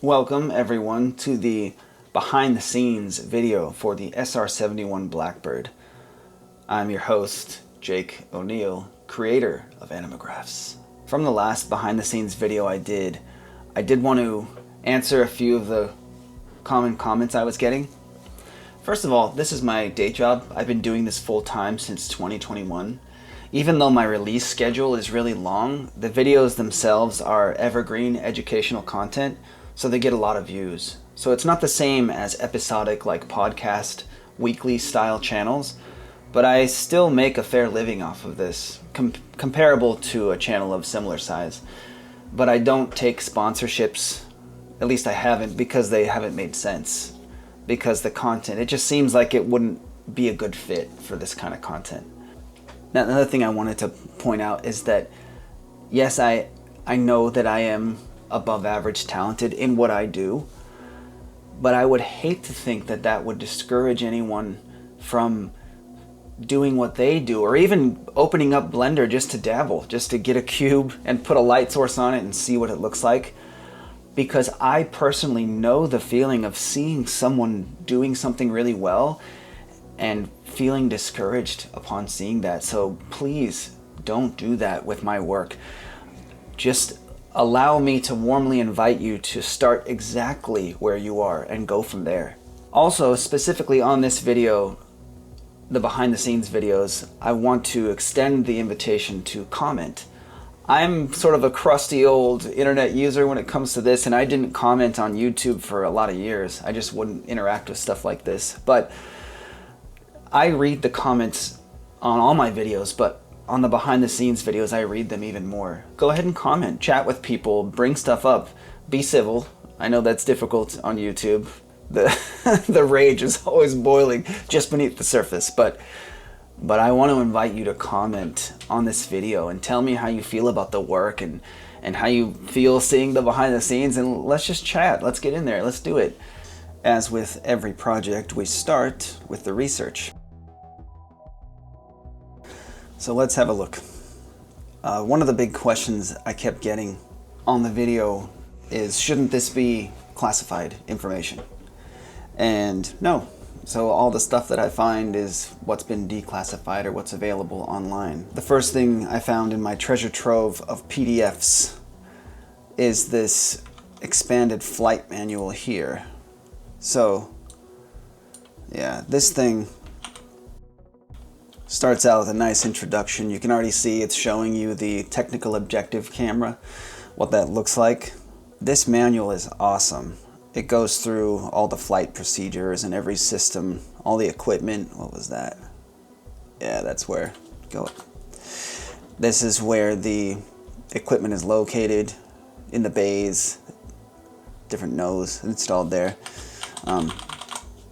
Welcome everyone to the behind the scenes video for the SR-71 Blackbird. I'm your host, Jake O'Neill, creator of Animagraphs. From the last behind the scenes video I did want to answer a few of the common comments I was getting. First of all, this is my day job. I've been doing this full time since 2021. Even though my release schedule is really long, the videos themselves are evergreen educational content, so they get a lot of views. So it's not the same as episodic like podcast, weekly style channels, but I still make a fair living off of this, comparable to a channel of similar size. But I don't take sponsorships, at least I haven't, because they haven't made sense. Because the content, it just seems like it wouldn't be a good fit for this kind of content. Now, another thing I wanted to point out is that, yes, I know that I am above average talented in what I do, but I would hate to think that that would discourage anyone from doing what they do, or even opening up Blender just to dabble, just to get a cube and put a light source on it and see what it looks like. Because I personally know the feeling of seeing someone doing something really well and feeling discouraged upon seeing that. So please don't do that with my work. Just allow me to warmly invite you to start exactly where you are and go from there. Also, specifically on this video, the behind the scenes videos, I want to extend the invitation to comment. I'm sort of a crusty old internet user when it comes to this, and I didn't comment on YouTube for a lot of years. I just wouldn't interact with stuff like this. But I read the comments on all my videos, but on the behind the scenes videos, I read them even more. Go ahead and comment, chat with people, bring stuff up, be civil. I know that's difficult on YouTube. The rage is always boiling just beneath the surface, but I want to invite you to comment on this video and tell me how you feel about the work and how you feel seeing the behind the scenes, and let's just chat. Let's get in there. Let's do it. As with every project, we start with the research. So let's have a look. One of the big questions I kept getting on the video is, shouldn't this be classified information? And no. So all the stuff that I find is what's been declassified or what's available online. The first thing I found in my treasure trove of PDFs is this expanded flight manual here. So yeah, this thing starts out with a nice introduction. You can already see it's showing you the technical objective camera, what that looks like. This manual is awesome. It goes through all the flight procedures and every system, all the equipment. What was that? Yeah, that's where, go. This is where the equipment is located, in the bays, different nose installed there.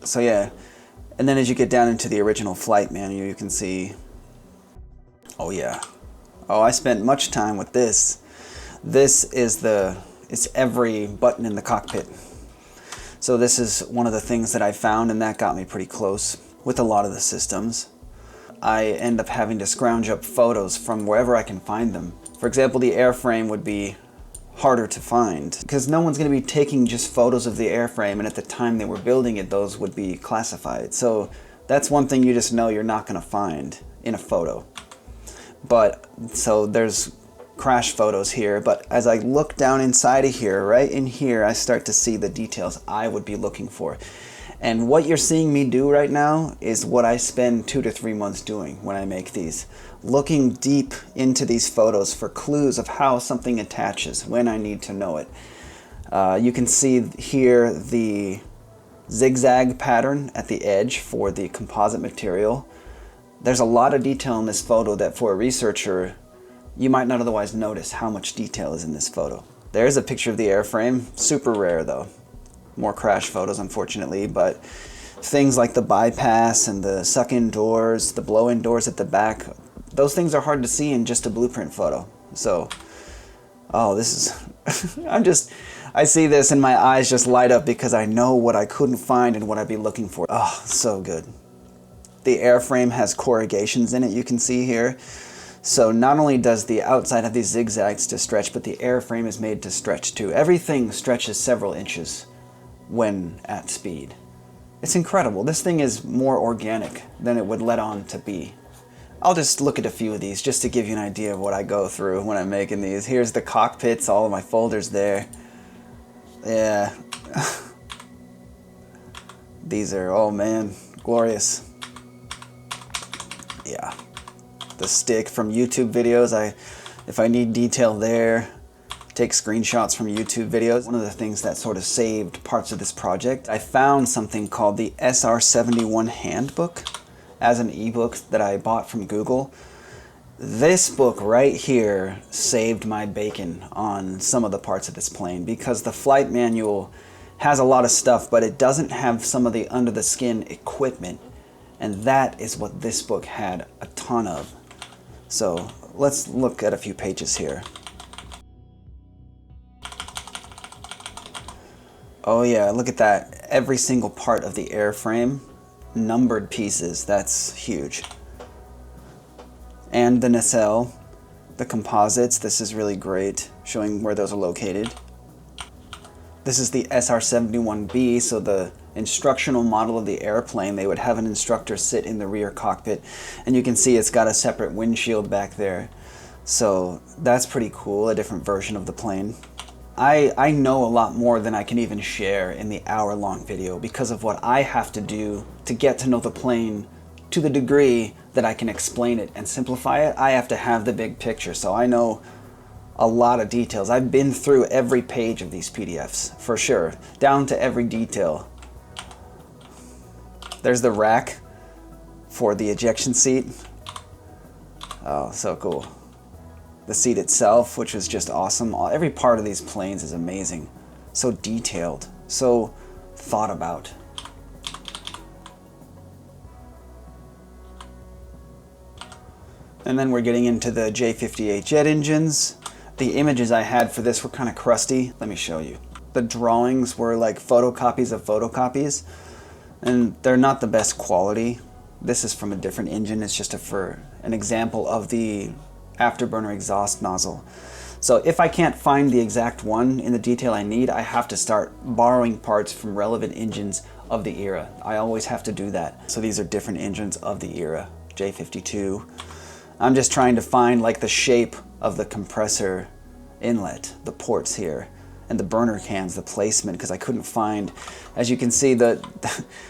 So yeah, and then as you get down into the original flight manual, you can see, oh yeah. Oh, I spent much time with this. This is it's every button in the cockpit. So this is one of the things that I found, and that got me pretty close with a lot of the systems. I end up having to scrounge up photos from wherever I can find them. For example, the airframe would be harder to find because no one's going to be taking just photos of the airframe, and at the time they were building it, those would be classified. So that's one thing you just know you're not going to find in a photo. But so there's crash photos here, but as I look down inside of here, right in here, I start to see the details I would be looking for. And what you're seeing me do right now is what I spend 2 to 3 months doing when I make these. Looking deep into these photos for clues of how something attaches, when I need to know it. You can see here the zigzag pattern at the edge for the composite material. There's a lot of detail in this photo that for a researcher, you might not otherwise notice how much detail is in this photo. There's a picture of the airframe, super rare though. More crash photos, unfortunately, but things like the bypass and the suck-in doors, the blow-in doors at the back, those things are hard to see in just a blueprint photo. So, oh, this is, I see this and my eyes just light up because I know what I couldn't find and what I'd be looking for. Oh, so good. The airframe has corrugations in it, you can see here. So not only does the outside have these zigzags to stretch, but the airframe is made to stretch too. Everything stretches several inches when at speed. It's incredible. This thing is more organic than it would let on to be. I'll just look at a few of these just to give you an idea of what I go through when I'm making these. Here's the cockpits, all of my folders there. Yeah. These are, oh man, glorious. Yeah. The stick from YouTube videos. If I need detail there, take screenshots from YouTube videos. One of the things that sort of saved parts of this project, I found something called the SR-71 Handbook as an ebook that I bought from Google. This book right here saved my bacon on some of the parts of this plane, because the flight manual has a lot of stuff, but it doesn't have some of the under the skin equipment, and that is what this book had a ton of. So let's look at a few pages here. Oh yeah, look at that. Every single part of the airframe, numbered pieces. That's huge. And the nacelle, the composites. This is really great, showing where those are located. This is the SR-71B, so the instructional model of the airplane. They would have an instructor sit in the rear cockpit, and you can see it's got a separate windshield back there. So that's pretty cool, a different version of the plane. I know a lot more than I can even share in the hour-long video because of what I have to do to get to know the plane to the degree that I can explain it and simplify it. I have to have the big picture, so I know a lot of details. I've been through every page of these PDFs, for sure, down to every detail. There's the rack for the ejection seat. Oh, so cool. The seat itself, which was just awesome. Every part of these planes is amazing. So detailed, so thought about. And then we're getting into the J58 jet engines. The images I had for this were kind of crusty. Let me show you. The drawings were like photocopies of photocopies, and they're not the best quality. This is from a different engine. It's just for an example of the afterburner exhaust nozzle. So if I can't find the exact one in the detail I need, I have to start borrowing parts from relevant engines of the era. I always have to do that. So these are different engines of the era. J52. I'm just trying to find like the shape of the compressor inlet, the ports here, and the burner cans, the placement, because I couldn't find, as you can see, the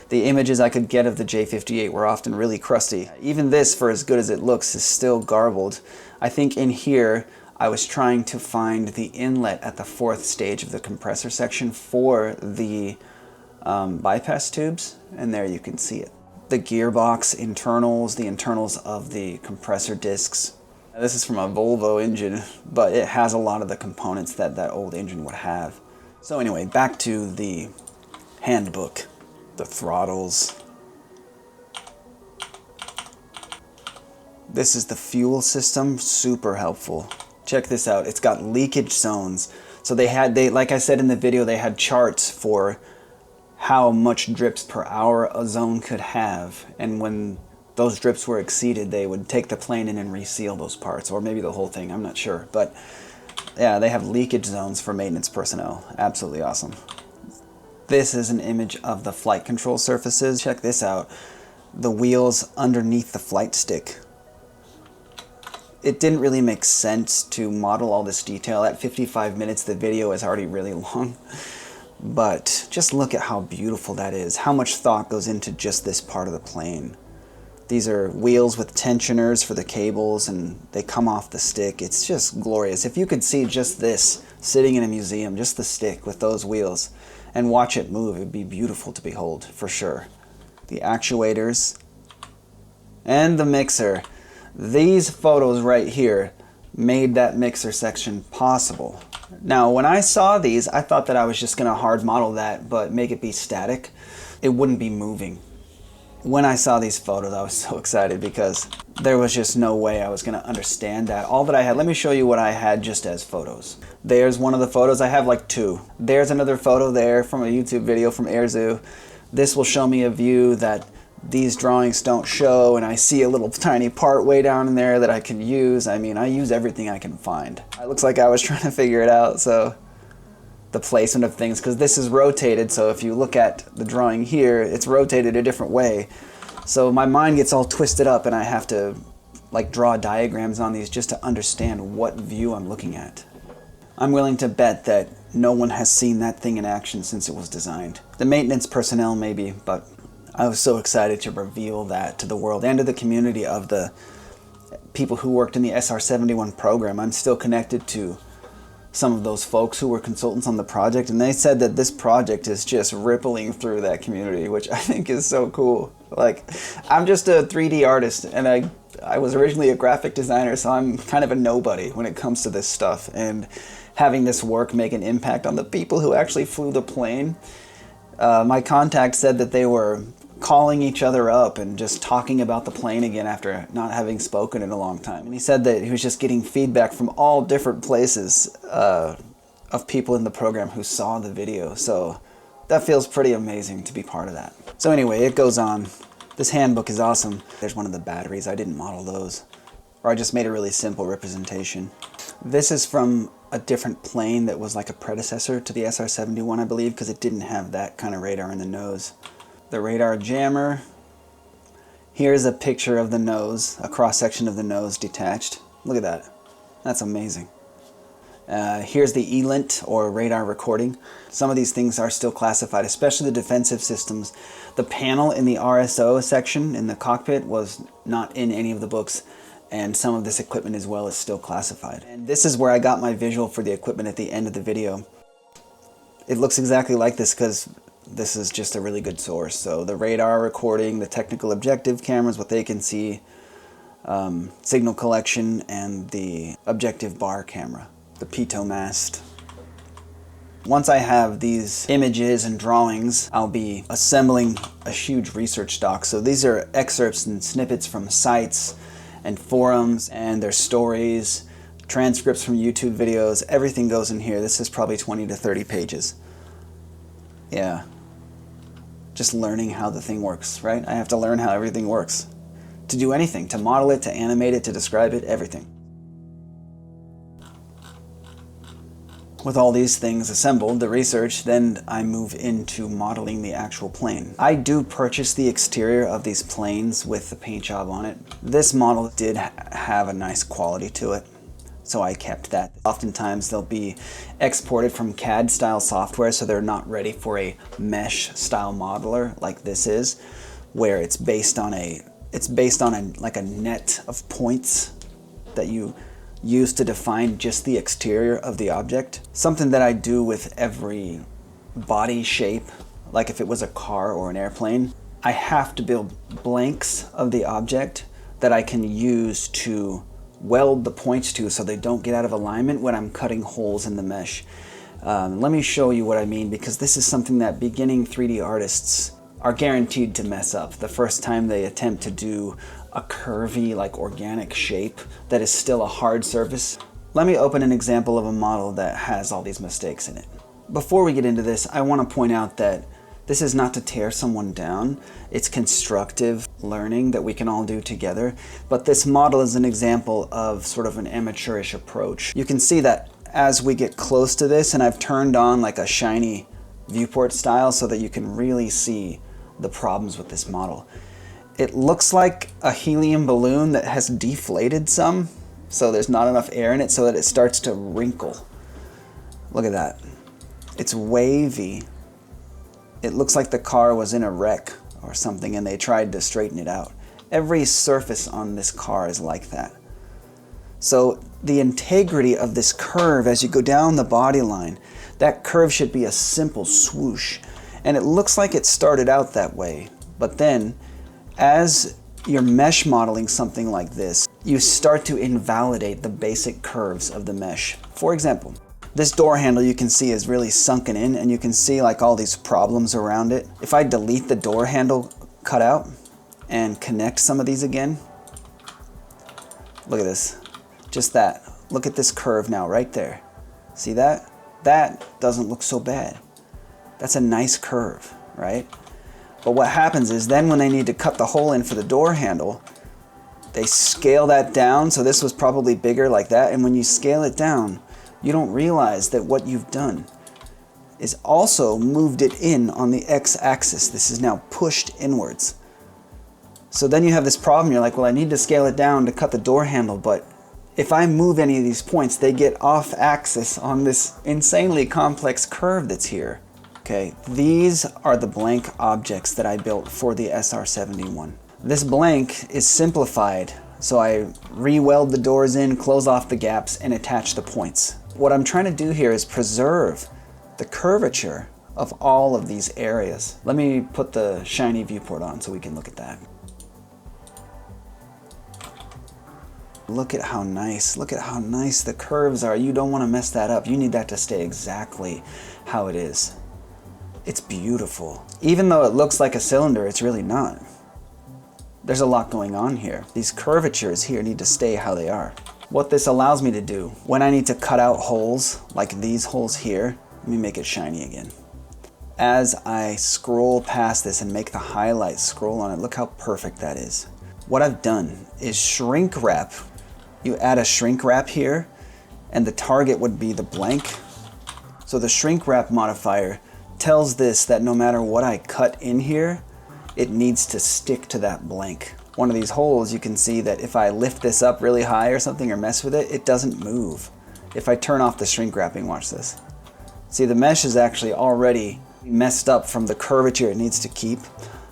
images I could get of the J58 were often really crusty. Even this, for as good as it looks, is still garbled. I think in here, I was trying to find the inlet at the fourth stage of the compressor section for the bypass tubes, and there you can see it. The gearbox internals, the internals of the compressor discs. This is from a Volvo engine, but it has a lot of the components that that old engine would have. So anyway, back to the handbook, the throttles. This is the fuel system, super helpful. Check this out, it's got leakage zones. So they like I said in the video, they had charts for how much drips per hour a zone could have, and when those drips were exceeded, they would take the plane in and reseal those parts, or maybe the whole thing, I'm not sure. But yeah, they have leakage zones for maintenance personnel. Absolutely awesome. This is an image of the flight control surfaces. Check this out. The wheels underneath the flight stick. It didn't really make sense to model all this detail. At 55 minutes, the video is already really long. But just look at how beautiful that is. How much thought goes into just this part of the plane. These are wheels with tensioners for the cables, and they come off the stick. It's just glorious. If you could see just this sitting in a museum, just the stick with those wheels, and watch it move, it would be beautiful to behold, for sure. The actuators and the mixer. These photos right here made that mixer section possible. Now, when I saw these, I thought that I was just gonna hard model that, but make it be static. It wouldn't be moving. When I saw these photos, I was so excited because there was just no way I was gonna understand that. All that I had, let me show you what I had just as photos. There's one of the photos, I have like two. There's another photo there from a YouTube video from AirZoo. This will show me a view that these drawings don't show, and I see a little tiny part way down in there that I can use. I mean, I use everything I can find. It looks like I was trying to figure it out, so the placement of things, because this is rotated, so if you look at the drawing here, it's rotated a different way. So my mind gets all twisted up, and I have to like draw diagrams on these just to understand what view I'm looking at. I'm willing to bet that no one has seen that thing in action since it was designed. The maintenance personnel maybe, but I was so excited to reveal that to the world and to the community of the people who worked in the SR-71 program. I'm still connected to some of those folks who were consultants on the project, and they said that this project is just rippling through that community, which I think is so cool. Like, I'm just a 3D artist, and I was originally a graphic designer, so I'm kind of a nobody when it comes to this stuff, and having this work make an impact on the people who actually flew the plane. My contact said that they were calling each other up and just talking about the plane again after not having spoken in a long time. And he said that he was just getting feedback from all different places of people in the program who saw the video. So that feels pretty amazing to be part of that. So anyway, it goes on. This handbook is awesome. There's one of the batteries. I didn't model those, or I just made a really simple representation. This is from a different plane that was like a predecessor to the SR-71, I believe, because it didn't have that kind of radar in the nose. The radar jammer. Here's a picture of the nose, a cross-section of the nose detached. Look at that. That's amazing. Here's the ELINT, or radar recording. Some of these things are still classified, especially the defensive systems. The panel in the RSO section in the cockpit was not in any of the books, and some of this equipment as well is still classified. And this is where I got my visual for the equipment at the end of the video. It looks exactly like this because this is just a really good source. So the radar recording, the technical objective cameras, what they can see, signal collection, and the objective bar camera, the pitot mast. Once I have these images and drawings, I'll be assembling a huge research doc. So these are excerpts and snippets from sites and forums and their stories, transcripts from YouTube videos. Everything goes in here. This is probably 20 to 30 pages. Yeah. Just learning how the thing works, right? I have to learn how everything works. To do anything, to model it, to animate it, to describe it, everything. With all these things assembled, the research, then I move into modeling the actual plane. I do purchase the exterior of these planes with the paint job on it. This model did have a nice quality to it, so I kept that. Oftentimes they'll be exported from CAD style software, so they're not ready for a mesh style modeler like this is, where it's based on a like a net of points that you use to define just the exterior of the object. Something that I do with every body shape, like if it was a car or an airplane, I have to build blanks of the object that I can use to weld the points to so they don't get out of alignment when I'm cutting holes in the mesh. Let me show you what I mean, because this is something that beginning 3D artists are guaranteed to mess up the first time they attempt to do a curvy, like organic shape that is still a hard surface. Let me open an example of a model that has all these mistakes in it. Before we get into this, I want to point out that this is not to tear someone down. It's constructive learning that we can all do together. But this model is an example of sort of an amateurish approach. You can see that as we get close to this, and I've turned on like a shiny viewport style so that you can really see the problems with this model. It looks like a helium balloon that has deflated some, so there's not enough air in it so that it starts to wrinkle. Look at that. It's wavy. It looks like the car was in a wreck or something and they tried to straighten it out. Every surface on this car is like that. So the integrity of this curve as you go down the body line, that curve should be a simple swoosh. And it looks like it started out that way, but then as you're mesh modeling something like this, you start to invalidate the basic curves of the mesh. For example, this door handle you can see is really sunken in, and you can see like all these problems around it. If I delete the door handle cutout and connect some of these again, look at this, just that. Look at this curve now right there. See that? That doesn't look so bad. That's a nice curve, right? But what happens is then when they need to cut the hole in for the door handle, they scale that down. So this was probably bigger like that. And when you scale it down, you don't realize that what you've done is also moved it in on the x-axis. This is now pushed inwards. So then you have this problem. You're like, well, I need to scale it down to cut the door handle, but if I move any of these points, they get off axis on this insanely complex curve that's here. Okay, these are the blank objects that I built for the SR-71. This blank is simplified, so I re-weld the doors in, close off the gaps, and attach the points. What I'm trying to do here is preserve the curvature of all of these areas. Let me put the shiny viewport on so we can look at that. Look at how nice the curves are. You don't want to mess that up. You need that to stay exactly how it is. It's beautiful. Even though it looks like a cylinder, it's really not. There's a lot going on here. These curvatures here need to stay how they are. What this allows me to do, when I need to cut out holes, like these holes here, let me make it shiny again. As I scroll past this and make the highlight scroll on it, look how perfect that is. What I've done is shrink wrap. You add a shrink wrap here, and the target would be the blank. So the shrink wrap modifier tells this that no matter what I cut in here, it needs to stick to that blank. One of these holes, you can see that if I lift this up really high or something or mess with it, it doesn't move. If I turn off the shrink wrapping, watch this. See, the mesh is actually already messed up from the curvature it needs to keep.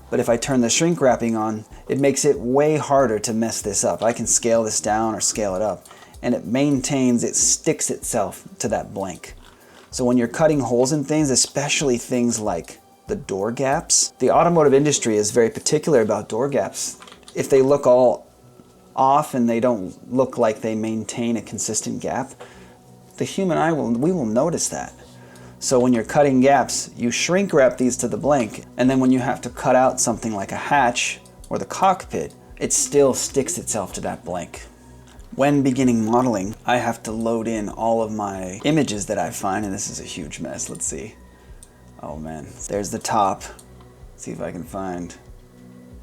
But if I turn the shrink wrapping on, it makes it way harder to mess this up. I can scale this down or scale it up, and it sticks itself to that blank. So when you're cutting holes in things, especially things like the door gaps, the automotive industry is very particular about door gaps. If they look all off and they don't look like they maintain a consistent gap, the human eye we will notice that. So when you're cutting gaps, you shrink wrap these to the blank, and then when you have to cut out something like a hatch or the cockpit, it still sticks itself to that blank. When beginning modeling, I have to load in all of my images that I find, and this is a huge mess. Let's see. Oh man, there's the top. Let's see if I can find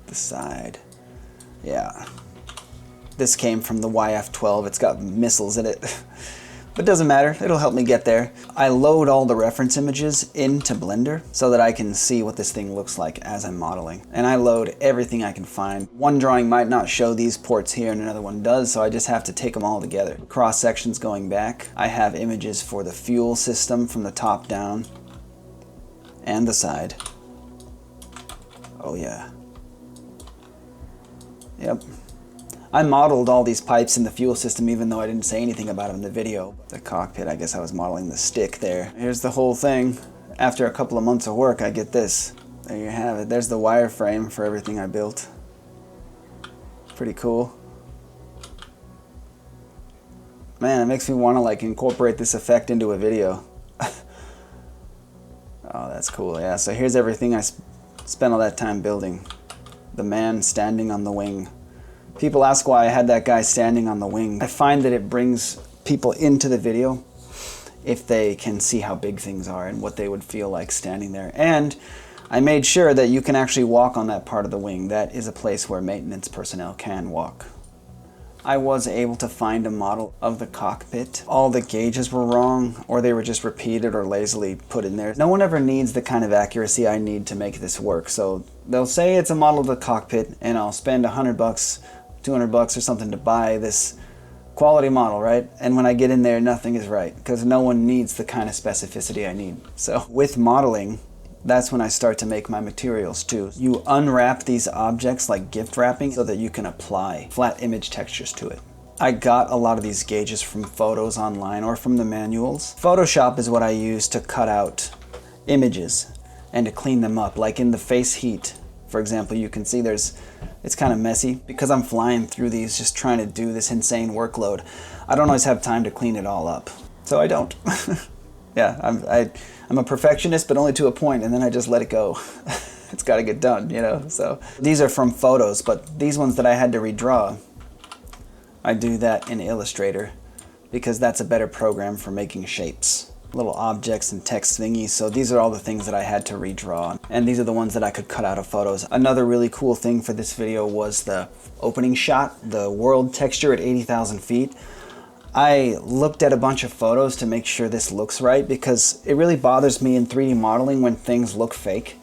the side. Yeah. This came from the YF-12. It's got missiles in it. But it doesn't matter, it'll help me get there. I load all the reference images into Blender so that I can see what this thing looks like as I'm modeling. And I load everything I can find. One drawing might not show these ports here and another one does, so I just have to take them all together. Cross sections going back. I have images for the fuel system from the top down and the side. Oh yeah. Yep. I modeled all these pipes in the fuel system even though I didn't say anything about them in the video. The cockpit, I guess I was modeling the stick there. Here's the whole thing. After a couple of months of work, I get this. There you have it. There's the wireframe for everything I built. Pretty cool. Man, it makes me want to like incorporate this effect into a video. Oh, that's cool. Yeah, so here's everything I spent all that time building. The man standing on the wing. People ask why I had that guy standing on the wing. I find that it brings people into the video if they can see how big things are and what they would feel like standing there. And I made sure that you can actually walk on that part of the wing. That is a place where maintenance personnel can walk. I was able to find a model of the cockpit. All the gauges were wrong, or they were just repeated or lazily put in there. No one ever needs the kind of accuracy I need to make this work. So they'll say it's a model of the cockpit, and I'll spend $100, $200 or something to buy this quality model, right? And when I get in there, nothing is right, because no one needs the kind of specificity I need. So with modeling, that's when I start to make my materials too. You unwrap these objects like gift wrapping so that you can apply flat image textures to it. I got a lot of these gauges from photos online or from the manuals. Photoshop is what I use to cut out images and to clean them up. Like in the face heat, for example, you can see it's kind of messy because I'm flying through these just trying to do this insane workload. I don't always have time to clean it all up, so I don't. Yeah, I'm a perfectionist, but only to a point, and then I just let it go. It's got to get done, you know? So these are from photos, but these ones that I had to redraw, I do that in Illustrator because that's a better program for making shapes. little objects and text thingies. So these are all the things that I had to redraw, and these are the ones that I could cut out of photos. Another really cool thing for this video was the opening shot, the world texture at 80,000 feet. I looked at a bunch of photos to make sure this looks right, because it really bothers me in 3D modeling when things look fake.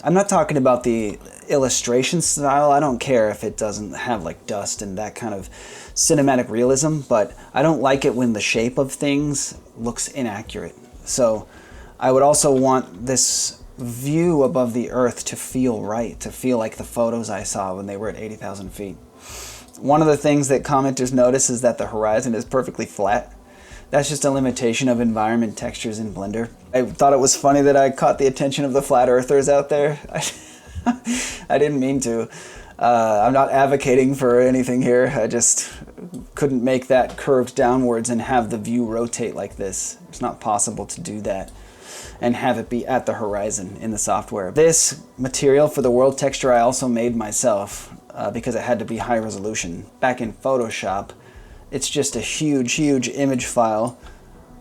I'm not talking about the illustration style. I don't care if it doesn't have like dust and that kind of cinematic realism, but I don't like it when the shape of things looks inaccurate. So I would also want this view above the Earth to feel right, to feel like the photos I saw when they were at 80,000 feet. One of the things that commenters notice is that the horizon is perfectly flat. That's just a limitation of environment textures in Blender. I thought it was funny that I caught the attention of the flat earthers out there. I didn't mean to. I'm not advocating for anything here. I just couldn't make that curved downwards and have the view rotate like this. It's not possible to do that and have it be at the horizon in the software. This material for the world texture I also made myself because it had to be high resolution. Back in Photoshop, it's just a huge image file.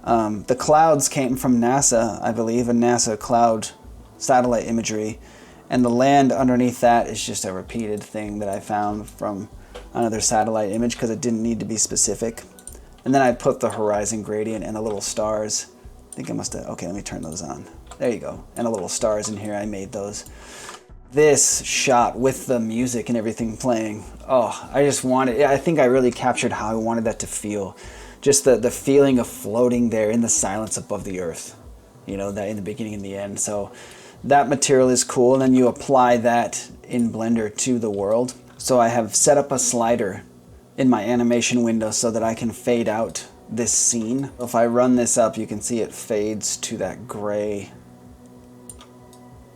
The clouds came from NASA, I believe, a NASA cloud satellite imagery. And the land underneath that is just a repeated thing that I found from another satellite image because it didn't need to be specific. And then I put the horizon gradient and the little stars. I think I must have, okay, let me turn those on. There you go. And the little stars in here, I made those. This shot with the music and everything playing, oh, I just wanted, I think I really captured how I wanted that to feel. Just the feeling of floating there in the silence above the Earth. You know, that in the beginning and the end. So that material is cool, and then you apply that in Blender to the world. So I have set up a slider in my animation window so that I can fade out this scene. If I run this up, you can see it fades to that gray,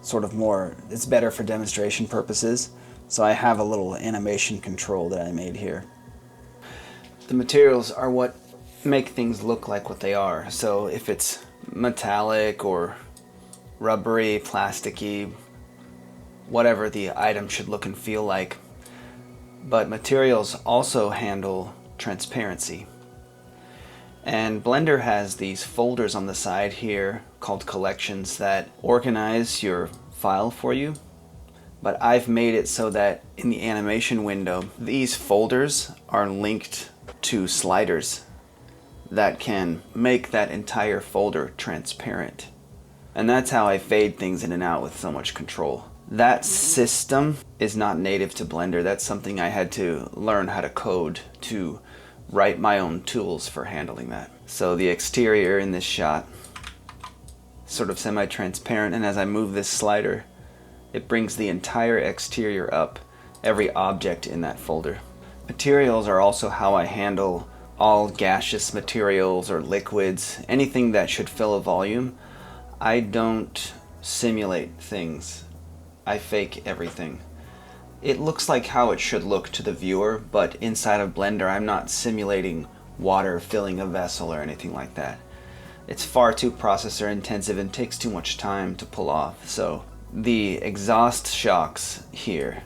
sort of more, it's better for demonstration purposes. So I have a little animation control that I made here. The materials are what make things look like what they are. So if it's metallic or rubbery, plasticky, whatever the item should look and feel like. But materials also handle transparency. And Blender has these folders on the side here called collections that organize your file for you. But I've made it so that in the animation window, these folders are linked to sliders that can make that entire folder transparent. And that's how I fade things in and out with so much control. That system is not native to Blender. That's something I had to learn how to code to write my own tools for handling that. So the exterior in this shot, sort of semi-transparent, and as I move this slider, it brings the entire exterior up, every object in that folder. Materials are also how I handle all gaseous materials or liquids, anything that should fill a volume. I don't simulate things. I fake everything. It looks like how it should look to the viewer, but inside of Blender I'm not simulating water filling a vessel or anything like that. It's far too processor intensive and takes too much time to pull off. So the exhaust shocks here,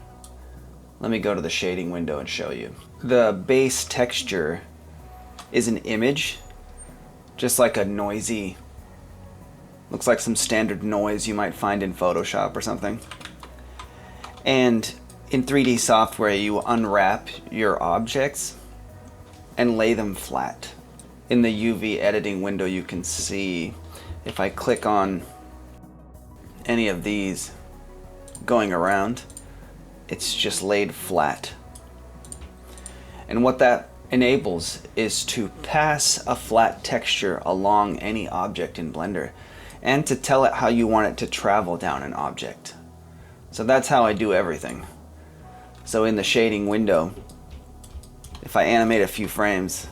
let me go to the shading window and show you. The base texture is an image, just like a noisy, looks like some standard noise you might find in Photoshop or something. And in 3D software, you unwrap your objects and lay them flat. In the UV editing window, you can see if I click on any of these going around, it's just laid flat. And what that enables is to pass a flat texture along any object in Blender and to tell it how you want it to travel down an object. So that's how I do everything. So in the shading window, if I animate a few frames,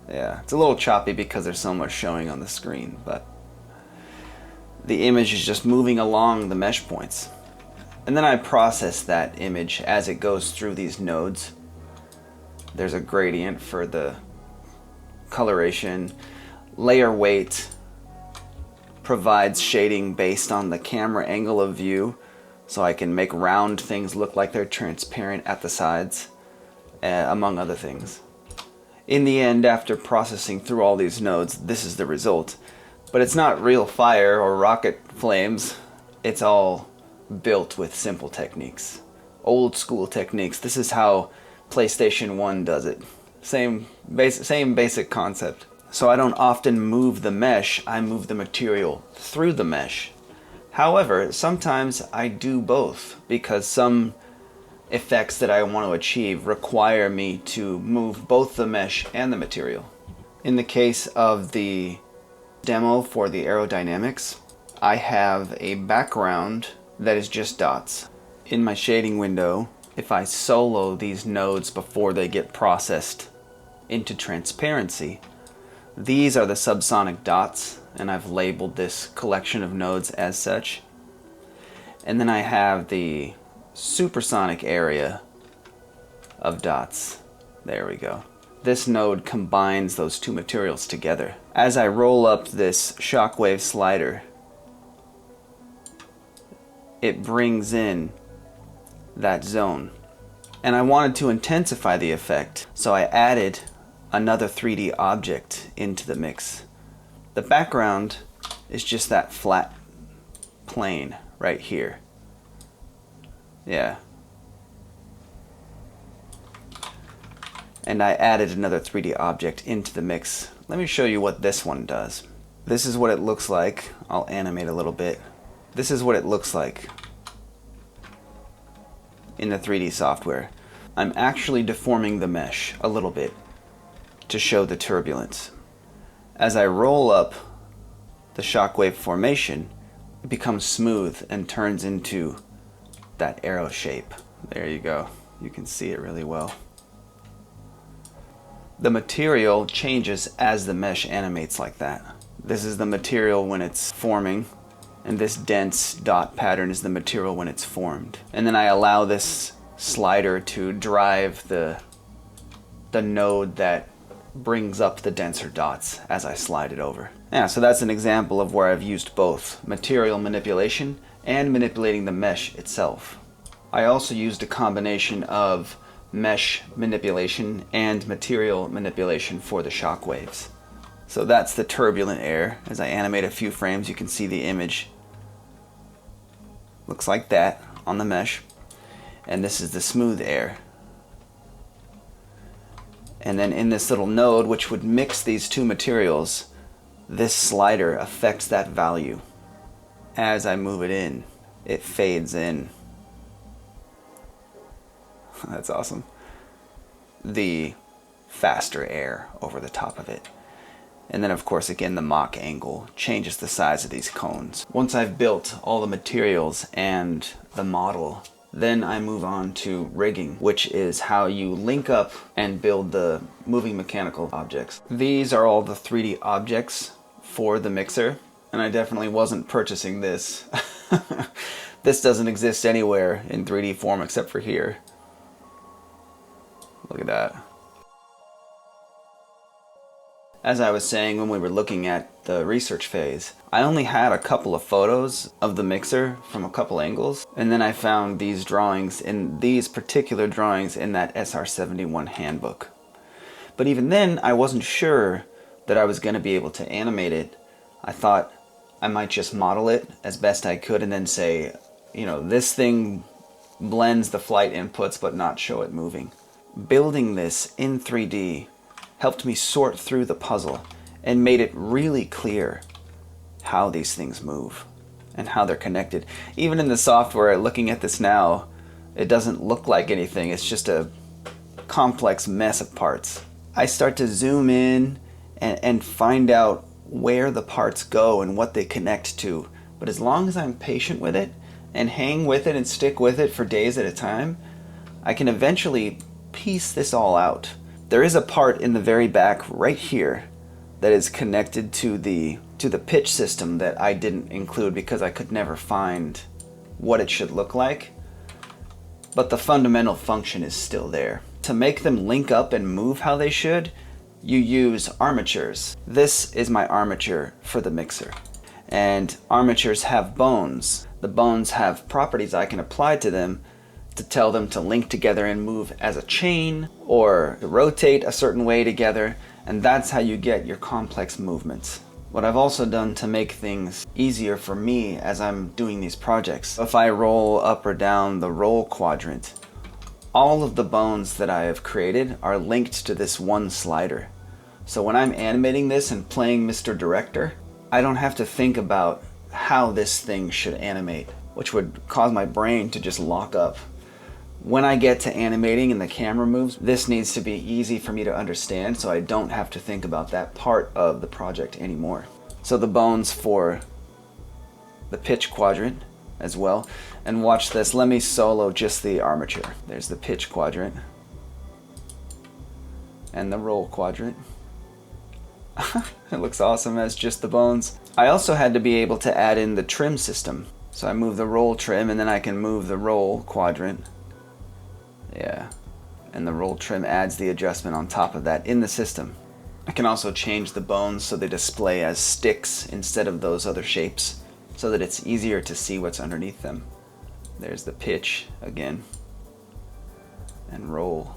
yeah, it's a little choppy because there's so much showing on the screen, but the image is just moving along the mesh points. And then I process that image as it goes through these nodes. There's a gradient for the coloration. Layer weight provides shading based on the camera angle of view, so I can make round things look like they're transparent at the sides, among other things. In the end, after processing through all these nodes, this is the result. But it's not real fire or rocket flames. It's all built with simple techniques. Old school techniques. This is how PlayStation 1 does it. Same basic concept. So I don't often move the mesh, I move the material through the mesh. However, sometimes I do both because some effects that I want to achieve require me to move both the mesh and the material. In the case of the demo for the aerodynamics, I have a background that is just dots. In my shading window, if I solo these nodes before they get processed into transparency, these are the subsonic dots, and I've labeled this collection of nodes as such. And then I have the supersonic area of dots. There we go. This node combines those two materials together. As I roll up this shockwave slider, it brings in that zone. And I wanted to intensify the effect, so I added another 3D object into the mix. The background is just that flat plane right here. Yeah. And I added another 3D object into the mix. Let me show you what this one does. This is what it looks like. I'll animate a little bit. This is what it looks like in the 3D software. I'm actually deforming the mesh a little bit to show the turbulence. As I roll up the shockwave formation, it becomes smooth and turns into that arrow shape. There you go. You can see it really well. The material changes as the mesh animates like that. This is the material when it's forming, and this dense dot pattern is the material when it's formed. And then I allow this slider to drive the node that brings up the denser dots as I slide it over. Yeah, so that's an example of where I've used both material manipulation and manipulating the mesh itself. I also used a combination of mesh manipulation and material manipulation for the shock waves. So that's the turbulent air. As I animate a few frames, you can see the image. Looks like that on the mesh. And this is the smooth air. And then in this little node, which would mix these two materials, this slider affects that value. As I move it in, it fades in. That's awesome. The faster air over the top of it. And then of course again the Mach angle changes the size of these cones. Once I've built all the materials and the model, then I move on to rigging, which is how you link up and build the moving mechanical objects. These are all the 3D objects for the mixer, and I definitely wasn't purchasing this. This doesn't exist anywhere in 3D form except for here. Look at that. As I was saying when we were looking at the research phase, I only had a couple of photos of the mixer from a couple angles, and then I found these drawings, in these particular drawings in that SR-71 handbook. But even then, I wasn't sure that I was going to be able to animate it. I thought I might just model it as best I could and then say, you know, this thing blends the flight inputs but not show it moving. Building this in 3D helped me sort through the puzzle and made it really clear how these things move and how they're connected. Even in the software, looking at this now, it doesn't look like anything. It's just a complex mess of parts. I start to zoom in and find out where the parts go and what they connect to. But as long as I'm patient with it and hang with it and stick with it for days at a time, I can eventually piece this all out. There is a part in the very back right here that is connected to the pitch system that I didn't include because I could never find what it should look like. But the fundamental function is still there. To make them link up and move how they should, you use armatures. This is my armature for the mixer. And armatures have bones. The bones have properties I can apply to them to tell them to link together and move as a chain, or to rotate a certain way together, and that's how you get your complex movements. What I've also done to make things easier for me as I'm doing these projects, if I roll up or down the roll quadrant, all of the bones that I have created are linked to this one slider. So when I'm animating this and playing Mr. Director, I don't have to think about how this thing should animate, which would cause my brain to just lock up. When I get to animating and the camera moves, this needs to be easy for me to understand, so I don't have to think about that part of the project anymore. So the bones for the pitch quadrant as well. And watch this, let me solo just the armature. There's the pitch quadrant and the roll quadrant. It looks awesome as just the bones. I also had to be able to add in the trim system. So I move the roll trim, and then I can move the roll quadrant. Yeah, and the roll trim adds the adjustment on top of that in the system. I can also change the bones so they display as sticks instead of those other shapes, so that it's easier to see what's underneath them. There's the pitch again, and roll.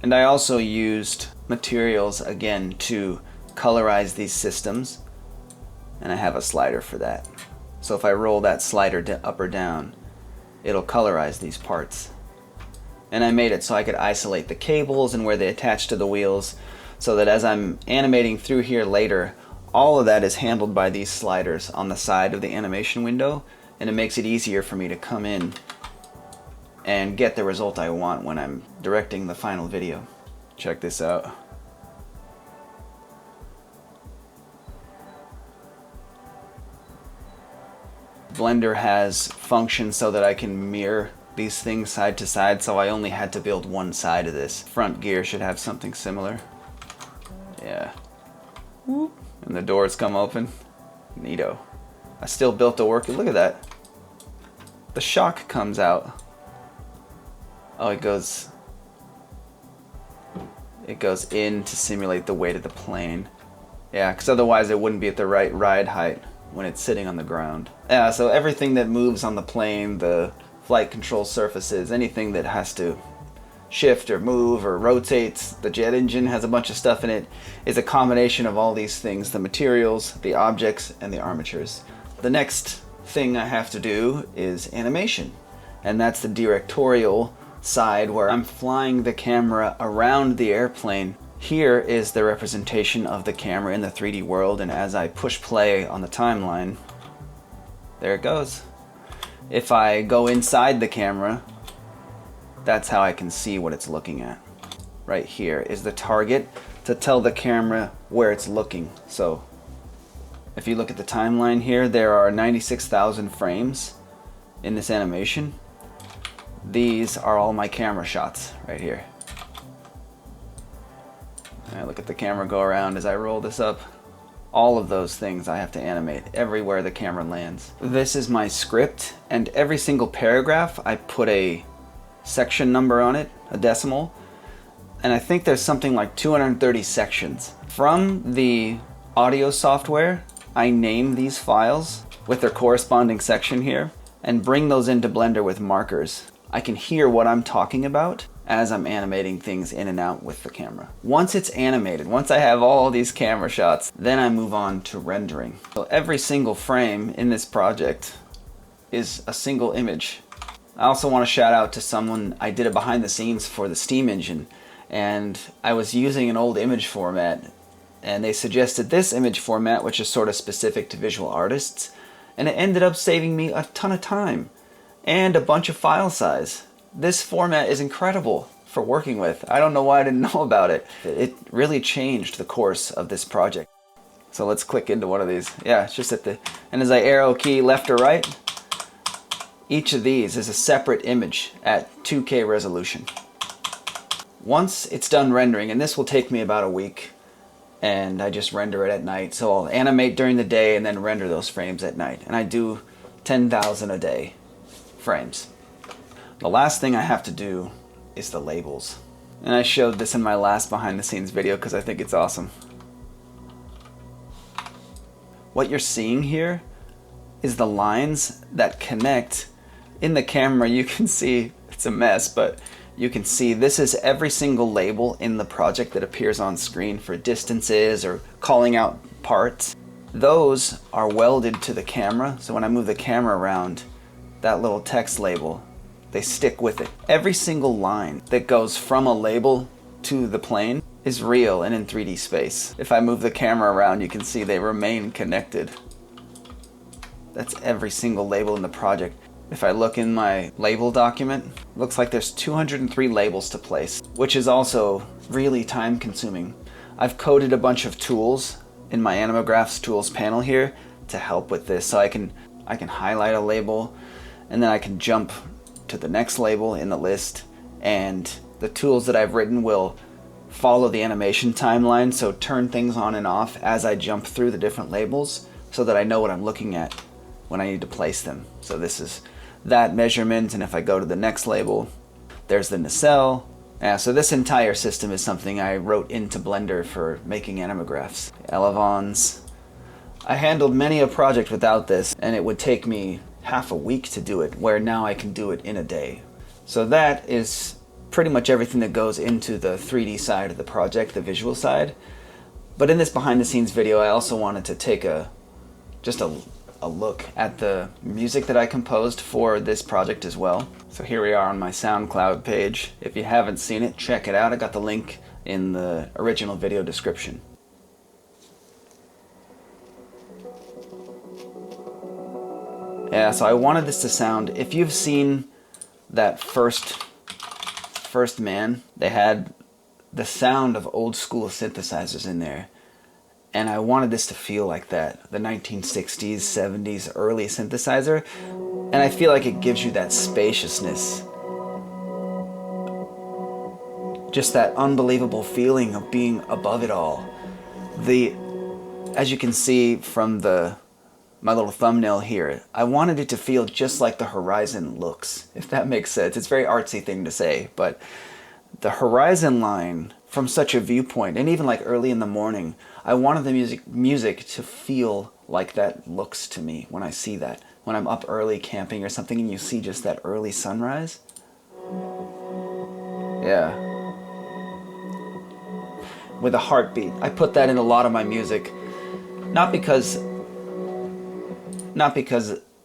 And I also used materials again to colorize these systems, and I have a slider for that. So if I roll that slider up or down, it'll colorize these parts. And I made it so I could isolate the cables and where they attach to the wheels, so that as I'm animating through here later, all of that is handled by these sliders on the side of the animation window, and it makes it easier for me to come in and get the result I want when I'm directing the final video. Check this out. Blender has functions so that I can mirror these things side to side, so I only had to build one side of this. Front gear should have something similar. Yeah. Whoop. And the doors come open. Neato. I still built a work. Look at that. The shock comes out. Oh, it goes in to simulate the weight of the plane. Yeah, because otherwise it wouldn't be at the right ride height when it's sitting on the ground. Yeah, so everything that moves on the plane, the flight control surfaces, anything that has to shift or move or rotates, the jet engine has a bunch of stuff in it, is a combination of all these things, the materials, the objects, and the armatures. The next thing I have to do is animation, and that's the directorial side where I'm flying the camera around the airplane. Here is the representation of the camera in the 3D world, and as I push play on the timeline, there it goes. If I go inside the camera, that's how I can see what it's looking at. Right here is the target to tell the camera where it's looking. So if you look at the timeline here, there are 96,000 frames in this animation. These are all my camera shots right here. And I look at the camera go around as I roll this up. All of those things I have to animate everywhere the camera lands. This is my script, and every single paragraph I put a section number on it, a decimal, and I think there's something like 230 sections. From the audio software, I name these files with their corresponding section here and bring those into Blender with markers. I can hear what I'm talking about as I'm animating things in and out with the camera. Once it's animated, once I have all these camera shots, then I move on to rendering. So every single frame in this project is a single image. I also want to shout out to someone. I did a behind the scenes for the Steam engine, and I was using an old image format, and they suggested this image format, which is sort of specific to visual artists, and it ended up saving me a ton of time and a bunch of file size. This format is incredible for working with. I don't know why I didn't know about it. It really changed the course of this project. So let's click into one of these. Yeah, it's just at the, and as I arrow key left or right, each of these is a separate image at 2K resolution. Once it's done rendering, and this will take me about a week, and I just render it at night, so I'll animate during the day and then render those frames at night. And I do 10,000 a day frames. The last thing I have to do is the labels. And I showed this in my last behind the scenes video because I think it's awesome. What you're seeing here is the lines that connect In the camera you can see, it's a mess, but you can see this is every single label in the project that appears on screen for distances or calling out parts. Those are welded to the camera, so when I move the camera around, that little text label, they stick with it. Every single line that goes from a label to the plane is real and in 3D space. If I move the camera around, you can see they remain connected. That's every single label in the project. If I look in my label document, looks like there's 203 labels to place, which is also really time consuming. I've coded a bunch of tools in my Animagraphs tools panel here to help with this. So I can highlight a label and then I can jump to the next label in the list, and the tools that I've written will follow the animation timeline, so turn things on and off as I jump through the different labels so that I know what I'm looking at when I need to place them. So this is that measurement, and if I go to the next label, there's the nacelle. Yeah, so this entire system is something I wrote into Blender for making Animagraphs. Elevons. I handled many a project without this, and it would take me half a week to do it, where now I can do it in a day. So that is pretty much everything that goes into the 3D side of the project, the visual side. But in this behind the scenes video, I also wanted to take just a look at the music that I composed for this project as well. So here we are on my SoundCloud page. If you haven't seen it, check it out. I got the link in the original video description. Yeah, so I wanted this to sound, if you've seen that first Man, they had the sound of old school synthesizers in there. And I wanted this to feel like that, the 1960s, 70s, early synthesizer. And I feel like it gives you that spaciousness. Just that unbelievable feeling of being above it all. As you can see from my little thumbnail here, I wanted it to feel just like the horizon looks, if that makes sense. It's a very artsy thing to say, but the horizon line from such a viewpoint, and even like early in the morning, I wanted the music to feel like that looks to me when I see that. When I'm up early camping or something and you see just that early sunrise. Yeah. With a heartbeat. I put that in a lot of my music. Not because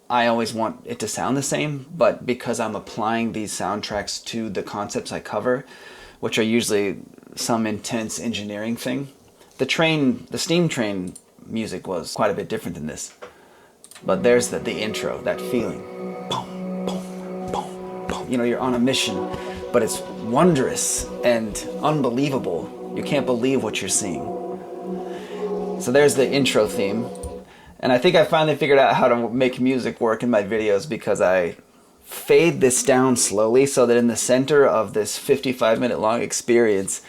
I always want it to sound the same, but because I'm applying these soundtracks to the concepts I cover, which are usually some intense engineering thing. The steam train music was quite a bit different than this. But there's the intro, that feeling. Boom, boom, boom, boom. You know, you're on a mission, but it's wondrous and unbelievable. You can't believe what you're seeing. So there's the intro theme. And I think I finally figured out how to make music work in my videos, because I fade this down slowly so that in the center of this 55-minute long experience,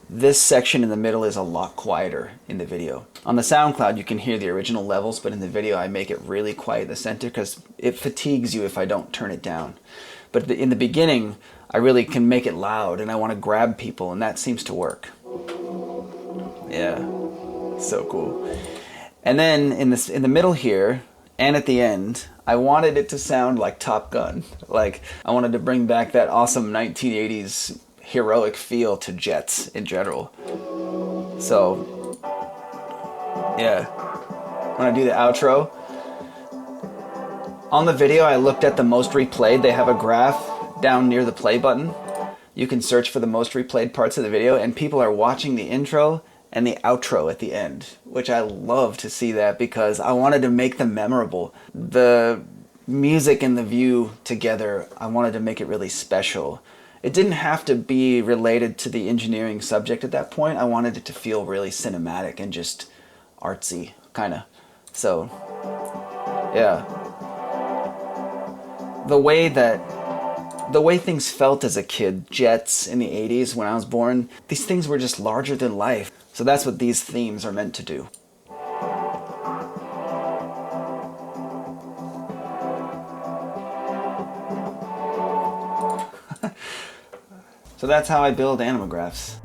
this section in the middle is a lot quieter in the video. On the SoundCloud, you can hear the original levels, but in the video, I make it really quiet in the center because it fatigues you if I don't turn it down. But in the beginning, I really can make it loud, and I want to grab people, and that seems to work. Yeah, so cool. And then in the middle here, and at the end, I wanted it to sound like Top Gun. Like, I wanted to bring back that awesome 1980s heroic feel to jets in general. So, yeah. When I do the outro, on the video I looked at the most replayed. They have a graph down near the play button. You can search for the most replayed parts of the video, and people are watching the intro and the outro at the end, which I love to see that because I wanted to make them memorable. The music and the view together, I wanted to make it really special. It didn't have to be related to the engineering subject at that point. I wanted it to feel really cinematic and just artsy, kind of. So, yeah. The way things felt as a kid, jets in the 80s when I was born, these things were just larger than life. So that's what these themes are meant to do. So that's how I build Animagraphs.